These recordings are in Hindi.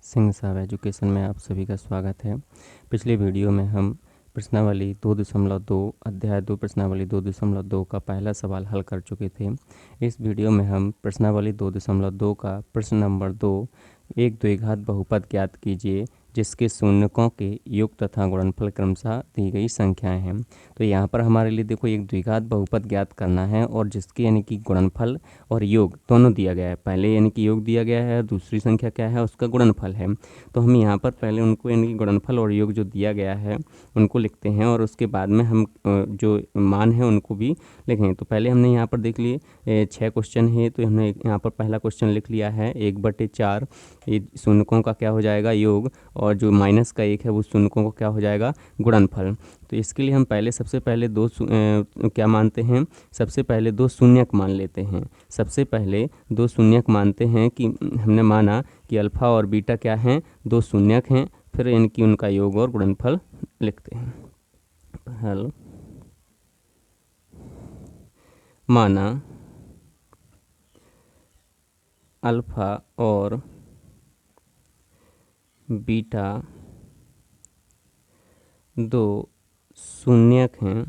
सिंह साहब एजुकेशन में आप सभी का स्वागत है। पिछले वीडियो में हम प्रश्नावली 2.2 अध्याय 2 प्रश्नावली 2.2 का पहला सवाल हल कर चुके थे। इस वीडियो में हम प्रश्नावली 2.2 का प्रश्न नंबर 2 एक द्विघात बहुपद ज्ञात कीजिए जिसके शून्यकों के योग तथा गुणनफल क्रमशः दी गई संख्याएं हैं। तो यहाँ पर हमारे लिए देखो एक द्विघात बहुपद ज्ञात करना है और जिसके यानी कि गुणनफल और योग दोनों दिया गया है। पहले यानी कि योग दिया गया है और दूसरी संख्या क्या है, उसका गुणनफल है। तो हम यहाँ पर पहले उनको यानी कि गुणनफल और योग जो दिया गया है उनको लिखते हैं और उसके बाद में हम जो मान है उनको भी लिखेंगे। तो पहले हमने यहाँ पर देख लिए 6 क्वेश्चन है, तो हमने यहाँ पर पहला क्वेश्चन लिख लिया है 1/4 ये शून्यकों का क्या हो जाएगा योग, और जो माइनस का 1 है वो शून्यकों का क्या हो जाएगा गुणनफल। तो इसके लिए हम पहले सबसे पहले क्या मानते हैं, सबसे पहले 2 शून्यक मान लेते हैं। सबसे पहले 2 शून्यक मानते हैं कि हमने माना कि अल्फ़ा और बीटा क्या हैं, 2 शून्यक हैं। फिर इनकी उनका योग और गुणनफल लिखते हैं। हल माना अल्फ़ा और बीटा 2 शून्यक हैं।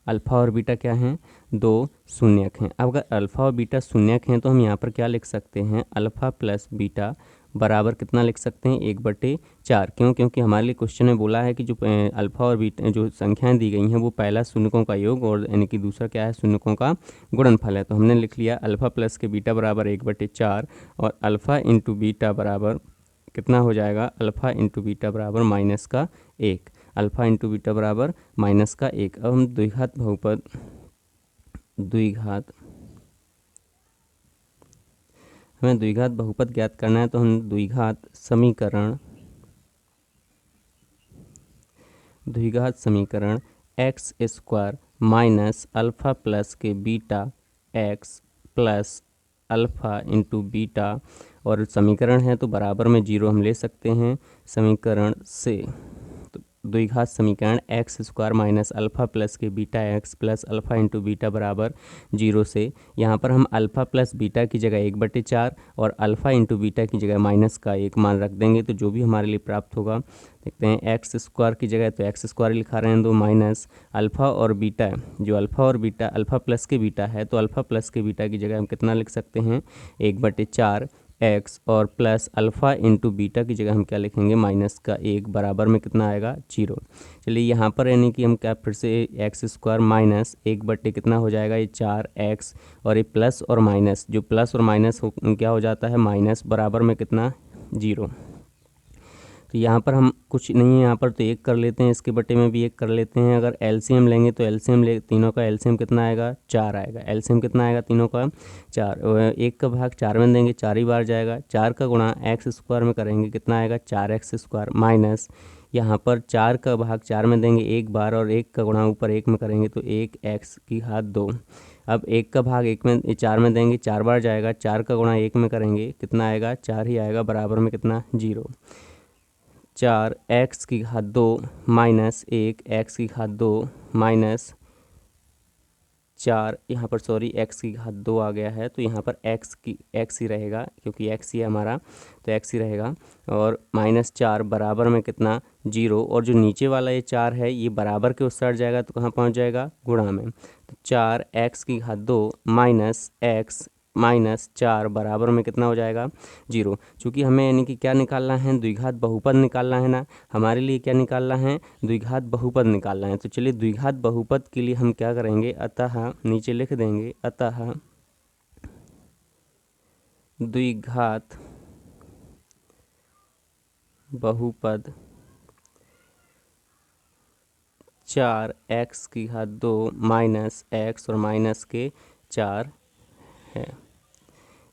अल्फ़ा और बीटा क्या हैं, 2 शून्यक हैं। अब अगर अल्फ़ा और बीटा शून्यक हैं तो हम यहाँ पर क्या लिख सकते हैं, अल्फ़ा प्लस बीटा बराबर कितना लिख सकते हैं 1/4। क्यों, क्योंकि हमारे लिए क्वेश्चन में बोला है कि जो अल्फ़ा और बीटा जो संख्याएं दी गई हैं वो पहला शून्यकों का योग और यानी कि दूसरा क्या है शून्यकों का गुणनफल है। तो हमने लिख लिया अल्फ़ा प्लस के बीटा बराबर 1/4 और अल्फ़ा इंटू बीटा बराबर कितना हो जाएगा, अल्फ़ा इंटू बीटा बराबर -1। अल्फ़ा इंटू बीटा बराबर -1। अब हम द्विघात हमें द्विघात बहुपद ज्ञात करना है। तो हम द्विघात समीकरण x square minus alpha plus के beta x plus alpha into beta, और समीकरण है तो बराबर में 0 हम ले सकते हैं समीकरण से। तो द्विघात समीकरण x square minus alpha plus के beta x plus alpha into beta बराबर 0 से यहाँ पर हम अल्फ़ा प्लस बीटा की जगह 1/4 और अल्फ़ा इंटू बीटा की जगह -1 मान रख देंगे। तो जो भी हमारे लिए प्राप्त होगा, देखते हैं एक्स स्क्वायर की जगह तो एक्स स्क्वायर लिखा रहे हैं तो माइनस अल्फ़ा और बीटा, जो अल्फ़ा और बीटा अल्फ़ा प्लस के बीटा है तो अल्फ़ा प्लस के बीटा की जगह हम कितना लिख सकते हैं 1/4 एक्स और प्लस अल्फ़ा इंटू बीटा की जगह हम क्या लिखेंगे -1 बराबर में कितना आएगा 0। चलिए यहाँ पर यानी कि हम क्या फिर से एक्स स्क्वायर माइनस 1 कितना हो जाएगा ये 4x, और ये प्लस और माइनस जो प्लस और माइनस क्या हो जाता है माइनस बराबर में कितना 0। तो यहाँ पर हम कुछ नहीं है, यहाँ पर तो 1 कर लेते हैं, इसके बटे में भी 1 कर लेते हैं। अगर एलसीएम लेंगे तो तीनों का एलसीएम कितना आएगा 4 आएगा। एलसीएम कितना आएगा तीनों का 4, 1 का भाग 4 में देंगे 4 ही बार जाएगा। 4 का गुणा एक्स स्क्वायर में करेंगे कितना आएगा 4x स्क्वायर माइनस यहाँ पर 4 का भाग 4 में देंगे 1 बार और 1 का गुणा ऊपर 1 में करेंगे तो 1x2। अब 1 का भाग 4 में देंगे 4 बार जाएगा। 4 का गुणा 1 में करेंगे कितना आएगा 4 ही आएगा बराबर में कितना 0। 4x2 माइनस 1x2 माइनस 4 यहाँ पर सॉरी x2 आ गया है तो यहाँ पर x ही रहेगा क्योंकि x ही है हमारा, तो x ही रहेगा और -4 बराबर में कितना 0। और जो नीचे वाला ये 4 है ये बराबर के उस साइड जाएगा तो कहाँ पहुँच जाएगा गुणा में। तो 4x2 माइनस x माइनस 4 बराबर में कितना हो जाएगा 0। चूँकि हमें यानी कि क्या निकालना है द्विघात बहुपद निकालना है ना, हमारे लिए क्या निकालना है द्विघात बहुपद निकालना है। तो चलिए द्विघात बहुपद के लिए हम क्या करेंगे, अतः नीचे लिख देंगे अतः द्विघात बहुपद 4x2 माइनस x और माइनस के 4 है।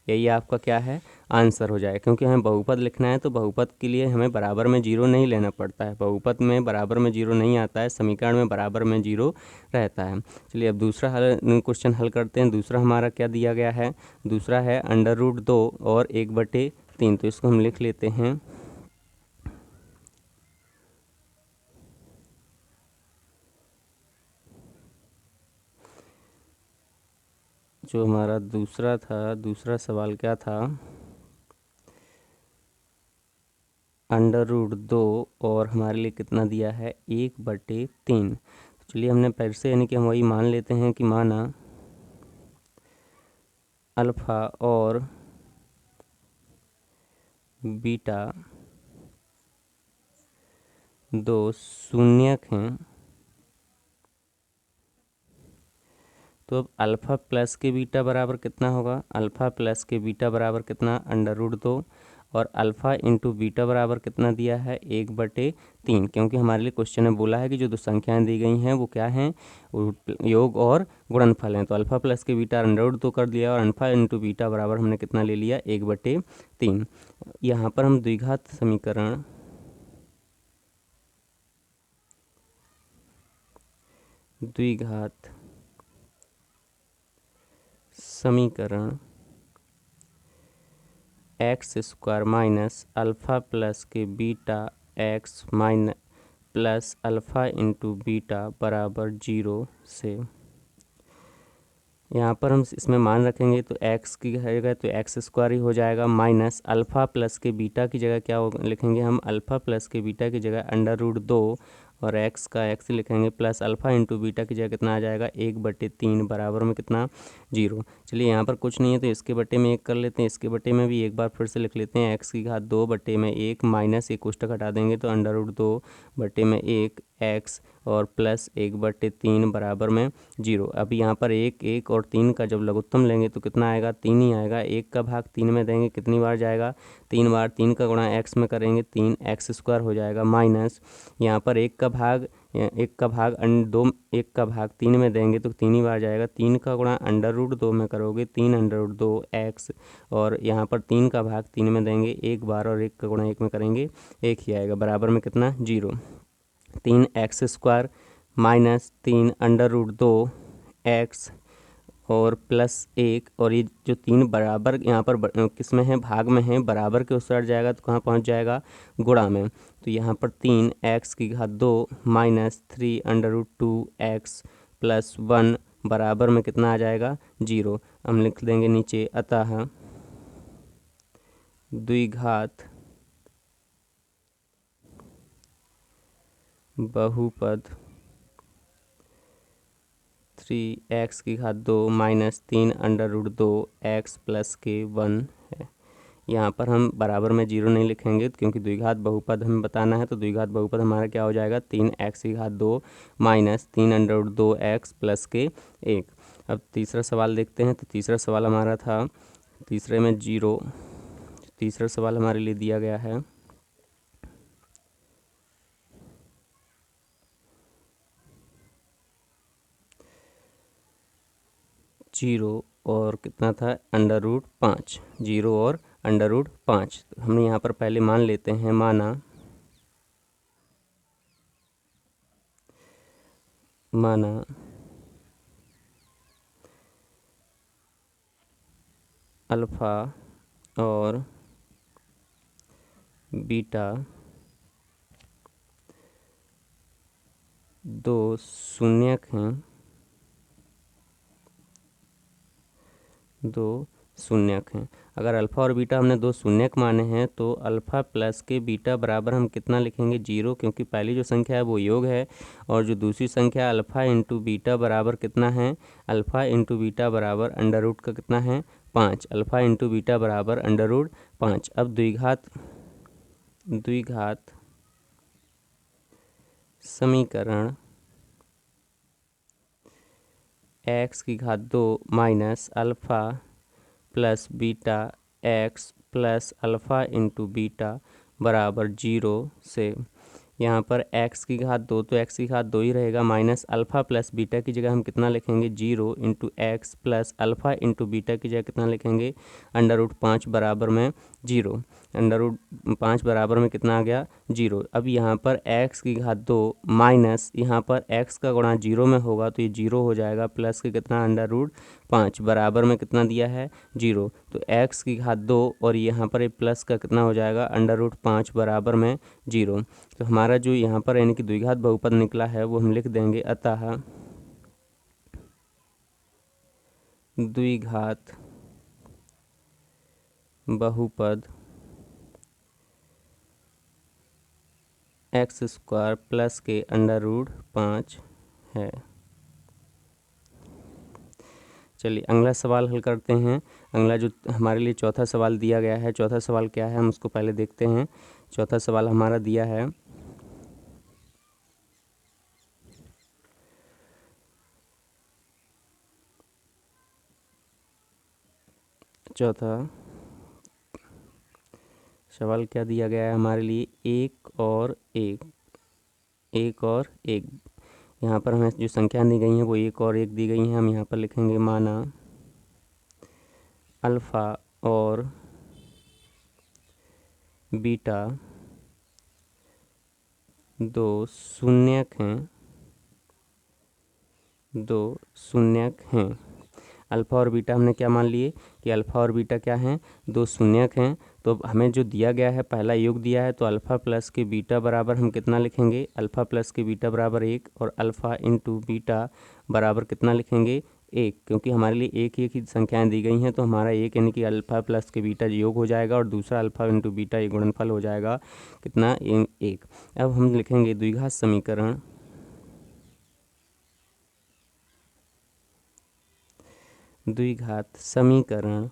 यही आपका क्या है आंसर हो जाए। क्योंकि हमें बहुपद लिखना है तो बहुपद के लिए हमें बराबर में 0 नहीं लेना पड़ता है। बहुपद में बराबर में 0 नहीं आता है, समीकरण में बराबर में 0 रहता है। चलिए अब दूसरा क्वेश्चन हल करते हैं। दूसरा हमारा क्या दिया गया है, दूसरा है √2 और 1/3। तो इसको हम लिख लेते हैं जो हमारा दूसरा सवाल क्या था, अंडर रूट 2 और हमारे लिए कितना दिया है 1/3। तो चलिए हमने फिर से यानी कि हम वही मान लेते हैं कि माना अल्फ़ा और बीटा दो शून्यक हैं, तो अब अल्फ़ा प्लस के बीटा बराबर कितना होगा, अल्फ़ा प्लस के बीटा बराबर कितना अंडर रूट 2 और अल्फ़ा इंटू बीटा बराबर कितना दिया है 1/3, क्योंकि हमारे लिए क्वेश्चन में बोला है कि जो दो संख्याएं दी गई हैं वो क्या हैं, योग और गुणनफल हैं। तो अल्फ़ा प्लस के बीटा अंडर रूट 2 कर दिया और अल्फ़ा इंटू बीटा बराबर हमने कितना ले लिया 1/3। यहाँ पर हम द्विघात समीकरण x² माइनस अल्फ़ा प्लस के beta x minus plus alpha into beta बराबर 0 से, यहाँ पर हम इसमें मान रखेंगे तो x की जगह तो x² ही हो जाएगा, माइनस अल्फ़ा प्लस के बीटा की जगह क्या लिखेंगे हम, अल्फ़ा प्लस के बीटा की जगह अंडर रूट 2 और x का x लिखेंगे, प्लस अल्फ़ा इंटू बीटा की जगह कितना आ जाएगा 1/3 बराबर में कितना 0। चलिए यहाँ पर कुछ नहीं है तो इसके बटे में 1 कर लेते हैं, इसके बटे में भी एक बार फिर से लिख लेते हैं, x² बटे में 1 माइनस 1 कोष्ठक हटा देंगे तो अंडर रूट 2 बटे में 1 x और प्लस 1/3 बराबर में 0। अब यहाँ पर 1 और 3 का जब लघुत्तम लेंगे तो कितना आएगा, 3 ही आएगा। 1 का भाग 3 में देंगे कितनी बार जाएगा, 3 बार। 3 का गुणा x में करेंगे 3x² हो जाएगा, माइनस यहाँ पर 1 का भाग 3 में देंगे तो 3 ही बार जाएगा। 3 का गुणा अंडर रूट 2 में करोगे 3 अंडर रूट 2 x और यहाँ पर 3 का भाग 3 में देंगे 1 बार और 1 का गुणा 1 में करेंगे 1 ही आएगा, बराबर में कितना 0। 3x² minus 3 under root 2 x और प्लस 1 और ये जो 3 बराबर यहाँ पर किस में है, भाग में है, बराबर के उस साइड जाएगा तो कहाँ पहुँच जाएगा, गुणा में। तो यहाँ पर 3x² minus 3 under root 2 x plus 1 बराबर में कितना आ जाएगा 0। हम लिख देंगे नीचे, अतः द्विघात बहुपद 3x² minus 3 under root 2 x plus के 1 है। यहाँ पर हम बराबर में 0 नहीं लिखेंगे क्योंकि द्विघात बहुपद हमें बताना है, तो द्विघात बहुपद हमारा क्या हो जाएगा 3x² minus 3 under root 2 x plus के 1। अब तीसरा सवाल देखते हैं। तो तीसरा सवाल हमारा था, तीसरे में 0, तीसरा सवाल हमारे लिए दिया गया है 0 और कितना था अंडर रूट 5, 0 और अंडर रूट 5। तो हमने यहाँ पर पहले मान लेते हैं, माना अल्फ़ा और बीटा दो शून्यक हैं, अगर अल्फ़ा और बीटा हमने दो शून्यक माने हैं तो अल्फ़ा प्लस के बीटा बराबर हम कितना लिखेंगे 0, क्योंकि पहली जो संख्या है वो योग है और जो दूसरी संख्या अल्फ़ा इंटू बीटा बराबर कितना है, अल्फ़ा इंटू बीटा बराबर अंडर रूट का कितना है 5, अल्फ़ा इंटू बीटा बराबर अंडर रूट 5। अब द्विघात समीकरण x² minus alpha plus beta x plus alpha into beta बराबर 0 से, यहाँ पर x² तो x² ही रहेगा, माइनस अल्फ़ा प्लस बीटा की जगह हम कितना लिखेंगे 0 into x plus alpha into beta की जगह कितना लिखेंगे अंडर रूट 5 बराबर में 0। अंडर रूट 5 बराबर में कितना आ गया 0। अब यहाँ पर x² माइनस यहाँ पर x का गुणा 0 में होगा तो ये 0 हो जाएगा, प्लस के कितना अंडर रूट 5 बराबर में कितना दिया है 0। तो x² और यहाँ पर ये प्लस का कितना हो जाएगा अंडर रूट 5 बराबर में 0। तो हमारा जो यहाँ पर यानी कि द्विघात बहुपद निकला है वो हम लिख देंगे, अतः द्विघात बहुपद एक्स स्क्वायर प्लस के अंडर रूट 5 है। चलिए अगला सवाल हल करते हैं। अगला जो हमारे लिए चौथा सवाल दिया गया है, चौथा सवाल क्या है हम उसको पहले देखते हैं। चौथा सवाल हमारा दिया है चौथा सवाल क्या दिया गया है हमारे लिए, एक और एक, एक और एक। यहाँ पर हमें जो संख्या दी गई हैं वो एक और एक दी गई हैं। हम यहाँ पर लिखेंगे माना अल्फ़ा और बीटा दो शून्यक हैं। अल्फ़ा और बीटा हमने क्या मान लिए कि अल्फ़ा और बीटा क्या हैं, दो शून्यक हैं। तो हमें जो दिया गया है पहला योग दिया है, तो अल्फ़ा प्लस के बीटा बराबर हम कितना लिखेंगे, अल्फ़ा प्लस के बीटा बराबर 1 और अल्फ़ा इंटू बीटा बराबर कितना लिखेंगे, 1। क्योंकि हमारे लिए एक ही संख्याएं दी गई हैं तो हमारा एक यानी कि अल्फ़ा प्लस के बीटा योग हो जाएगा और दूसरा अल्फ़ा इंटू बीटा ये गुणनफल हो जाएगा कितना, 1। अब हम लिखेंगे द्विघात समीकरण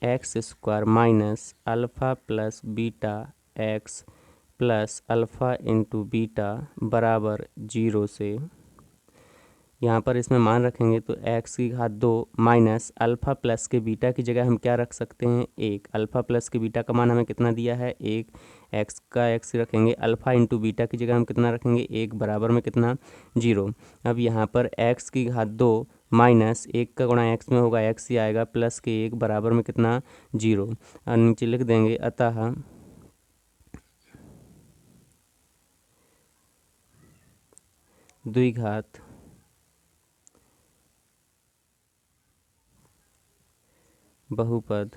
x square minus alpha plus beta x plus alpha into beta बराबर 0 से, यहाँ पर इसमें मान रखेंगे तो एक्स की घात 2 माइनस अल्फ़ा प्लस के बीटा की जगह हम क्या रख सकते हैं, 1। अल्फ़ा प्लस के बीटा का मान हमें कितना दिया है, 1। एक्स का एक्स रखेंगे, अल्फ़ा इंटू बीटा की जगह हम कितना रखेंगे, 1 बराबर में कितना, 0। अब यहाँ पर एक्स की घात 2 माइनस 1 का गुणा एक्स में होगा, एक्स ही आएगा, प्लस के 1 बराबर में कितना, 0। और नीचे लिख देंगे अतः द्विघात बहुपद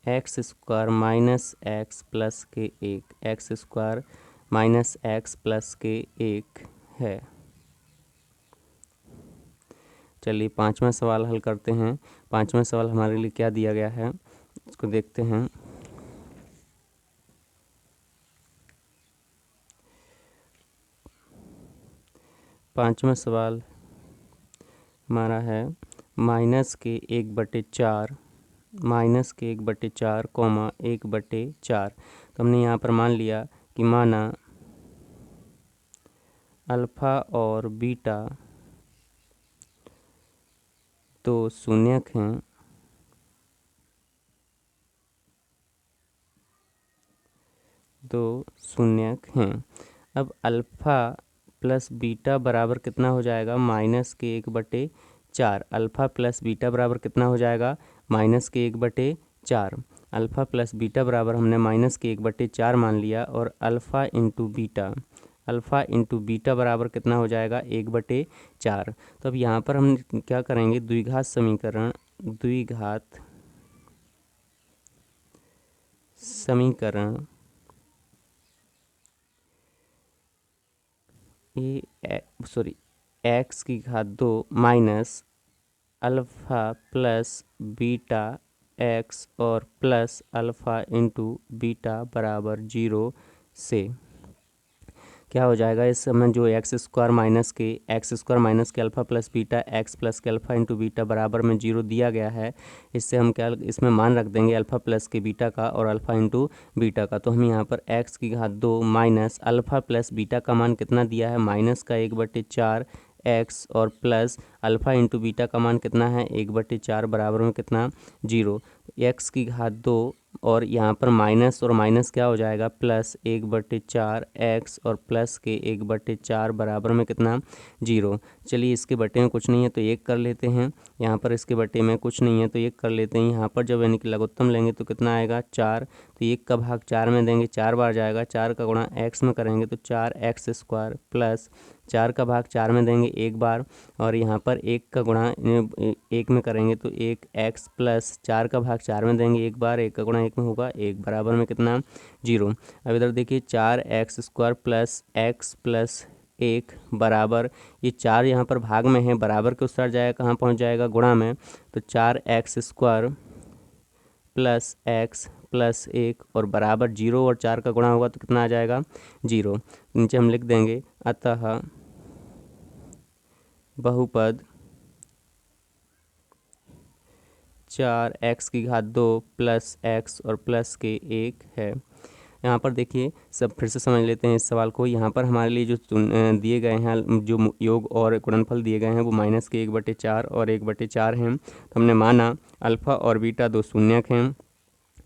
x square minus x plus के 1, x square minus x plus के 1 है। चलिए पांचवा सवाल हल करते हैं। पांचवा सवाल हमारे लिए क्या दिया गया है इसको देखते हैं। पांचवा सवाल हमारा है माइनस के 1/4 कॉमा 1/4। तो हमने यहाँ पर मान लिया कि माना अल्फ़ा और बीटा दो शून्यक हैं। अब अल्फ़ा प्लस बीटा बराबर कितना हो जाएगा, माइनस के 1/4। अल्फ़ा प्लस बीटा बराबर कितना हो जाएगा, माइनस के 1/4। अल्फ़ा प्लस बीटा बराबर हमने माइनस के 1/4 मान लिया और अल्फ़ा इंटू बीटा बराबर कितना हो जाएगा, 1/4। तो अब यहाँ पर हम क्या करेंगे, द्विघात समीकरण एक्स की घात 2 minus alpha plus beta x और प्लस अल्फ़ा इंटू बीटा बराबर 0 से क्या हो जाएगा, इस समय जो एक्स स्क्वायर माइनस के alpha plus beta x plus के अल्फ़ा इंटू बीटा बराबर में 0 दिया गया है। इससे हम क्या इसमें मान रख देंगे अल्फ़ा प्लस के बीटा का और अल्फ़ा इंटू बीटा का। तो हम यहाँ पर एक्स की घात 2 माइनस अल्फ़ा प्लस बीटा का मान कितना दिया है, माइनस का 1/4 एक्स और प्लस अल्फ़ा इंटू बीटा का मान कितना है, 1/4 बराबर में कितना, 0। एक्स की घात 2 और यहाँ पर माइनस और माइनस क्या हो जाएगा, प्लस 1/4 एक्स और प्लस के 1/4 बराबर में कितना, 0। चलिए इसके बटे में कुछ नहीं है तो 1 कर लेते हैं, यहाँ पर इसके बटे में कुछ नहीं है तो 1 कर लेते हैं। यहाँ पर जब यानी कि लघुत्तम लेंगे तो कितना आएगा, 4। तो 1 का भाग 4 में देंगे, 4 बार जाएगा, 4 का गुणा एक्स में करेंगे तो 4x स्क्वायर प्लस 4 का भाग 4 में देंगे 1 बार और यहाँ पर 1 का गुणा 1 में करेंगे तो 1x प्लस 4 का भाग 4 में देंगे 1 बार, 1 का गुणा 1 में होगा 1 बराबर में कितना, 0। अब इधर देखिए 4x square plus x plus 1 बराबर, ये 4 यहाँ पर भाग में है, बराबर के उस साइड जाएगा, कहाँ पहुँच जाएगा, गुणा में। तो 4x square plus x plus 1 और बराबर 0 और 4 का गुणा होगा तो कितना आ जाएगा 0। नीचे हम लिख देंगे अतः बहुपद 4x² प्लस x और प्लस के 1 है। यहाँ पर देखिए सब फिर से समझ लेते हैं इस सवाल को। यहाँ पर हमारे लिए जो दिए गए हैं, जो योग और गुणनफल दिए गए हैं वो -1/4 और 1/4 हैं। तो हमने माना अल्फ़ा और बीटा दो शून्यक हैं,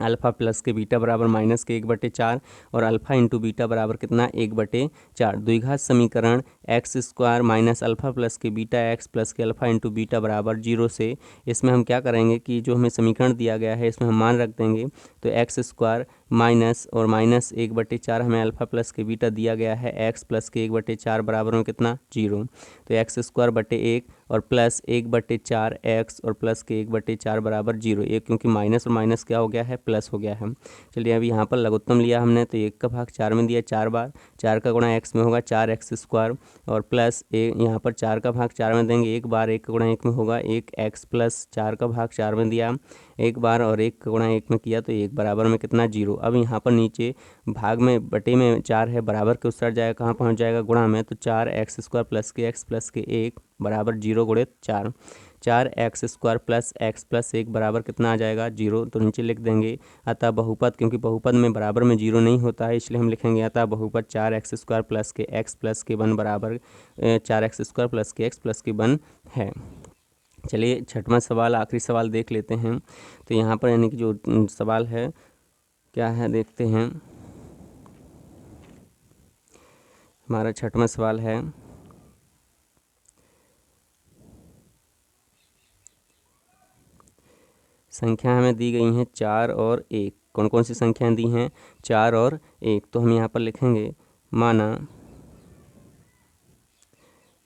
अल्फ़ा प्लस के बीटा बराबर -1/4 और अल्फ़ा इंटू बीटा बराबर कितना 1/4। द्विघात समीकरण x² माइनस अल्फ़ा प्लस के बीटा x प्लस के अल्फ़ा इंटू बीटा बराबर 0 से इसमें हम क्या करेंगे कि जो हमें समीकरण दिया गया है इसमें हम मान रख देंगे। तो x² माइनस और -1/4 हमें अल्फ़ा प्लस के बीटा दिया गया है x प्लस के 1/4 बराबर में कितना 0। तो x²/1 और प्लस 1/4 x और प्लस के 1/4 बराबर 0। ये क्योंकि माइनस और माइनस क्या हो गया है प्लस हो गया है। चलिए अभी यहाँ पर लघुत्तम लिया हमने तो 1 का भाग 4 में दिया 4 बार, 4 का गुणा x में होगा 4x² और प्लस यहाँ पर 4 का भाग 4 में देंगे 1 बार, 1 का गुणा 1 में होगा 1x प्लस 4 का भाग 4 में दिया 1 बार और 1 का गुणा 1 में किया तो 1 बराबर में कितना 0। अब यहाँ पर नीचे भाग में बटे में 4 है, बराबर के उत्तर जाएगा कहाँ पहुँच जाएगा गुणा में, तो 4x² प्लस के x प्लस के 1 बराबर 0 गुणे 4, 4x² प्लस x प्लस 1 बराबर कितना आ जाएगा 0। तो नीचे लिख देंगे अतः बहुपद, क्योंकि बहुपद में बराबर में 0 नहीं होता है इसलिए हम लिखेंगे अतः बहुपद 4x² प्लस के x प्लस के 1 बराबर 4x² प्लस के x प्लस के 1 है। चलिए छठवां सवाल आखिरी सवाल देख लेते हैं। तो यहाँ पर यानी कि जो सवाल है क्या है देखते हैं। हमारा छठवां सवाल है संख्या हमें दी गई हैं 4 और 1। कौन कौन सी संख्याएं दी हैं 4 और 1। तो हम यहाँ पर लिखेंगे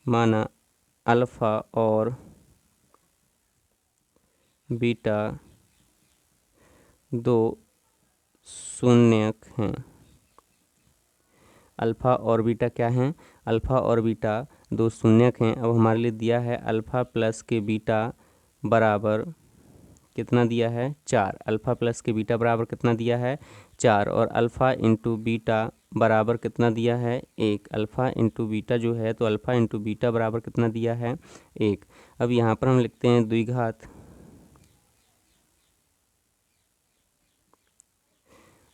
माना अल्फ़ा और बीटा दो शून्यक हैं। अल्फ़ा और बीटा क्या हैं, अल्फ़ा और बीटा दो शून्यक हैं। अब हमारे लिए दिया है अल्फ़ा प्लस के बीटा बराबर कितना दिया है 4, अल्फ़ा प्लस के बीटा बराबर कितना दिया है 4 और अल्फ़ा इंटू बीटा बराबर कितना दिया है 1। अल्फ़ा इंटू बीटा जो है तो अल्फ़ा इंटू बीटा बराबर कितना दिया है 1। अब यहाँ पर हम लिखते हैं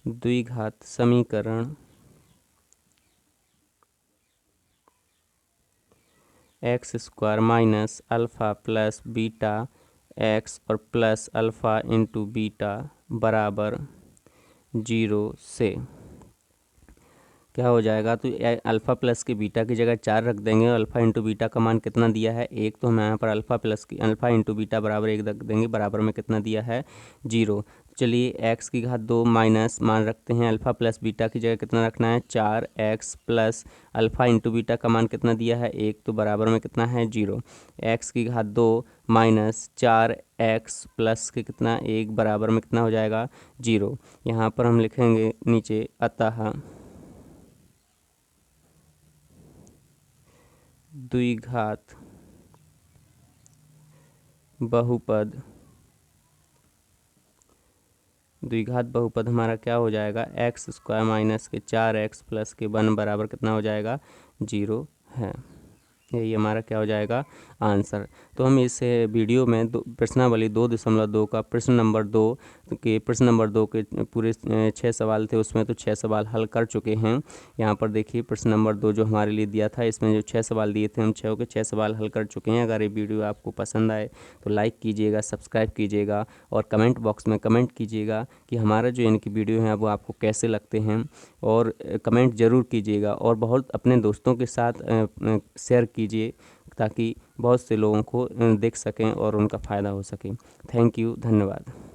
द्विघात समीकरण x² minus alpha plus beta x और प्लस अल्फ़ा इंटू बीटा बराबर 0 से क्या हो जाएगा। तो अल्फ़ा प्लस के बीटा की जगह 4 रख देंगे और अल्फ़ा इंटू बीटा का मान कितना दिया है 1। तो हम यहाँ पर अल्फ़ा इंटू बीटा बराबर 1 रख देंगे, बराबर में कितना दिया है 0। चलिए x² माइनस मान रखते हैं अल्फ़ा प्लस बीटा की जगह कितना रखना है 4x plus alpha into beta का मान कितना दिया है 1, तो बराबर में कितना है 0। x² माइनस 4x प्लस के कितना 1 बराबर में कितना हो जाएगा 0। यहाँ पर हम लिखेंगे नीचे अतः द्विघात बहुपद हमारा क्या हो जाएगा x² माइनस के 4x प्लस के 1 बराबर कितना हो जाएगा 0 है। यही हमारा क्या हो जाएगा आंसर। तो हम इस वीडियो में प्रश्नावली 2.2 का प्रश्न नंबर 2 के पूरे 6 सवाल थे, उसमें तो 6 सवाल हल कर चुके हैं। यहाँ पर देखिए प्रश्न नंबर 2 जो हमारे लिए दिया था इसमें जो 6 सवाल दिए थे हम 6 के 6 सवाल हल कर चुके हैं। अगर ये वीडियो आपको पसंद आए तो लाइक कीजिएगा, सब्सक्राइब कीजिएगा और कमेंट बॉक्स में कमेंट कीजिएगा कि हमारा जो इनकी वीडियो है वो आपको कैसे लगते हैं, और कमेंट ज़रूर कीजिएगा और बहुत अपने दोस्तों के साथ शेयर कीजिए ताकि बहुत से लोगों को देख सकें और उनका फ़ायदा हो सके। थैंक यू, धन्यवाद।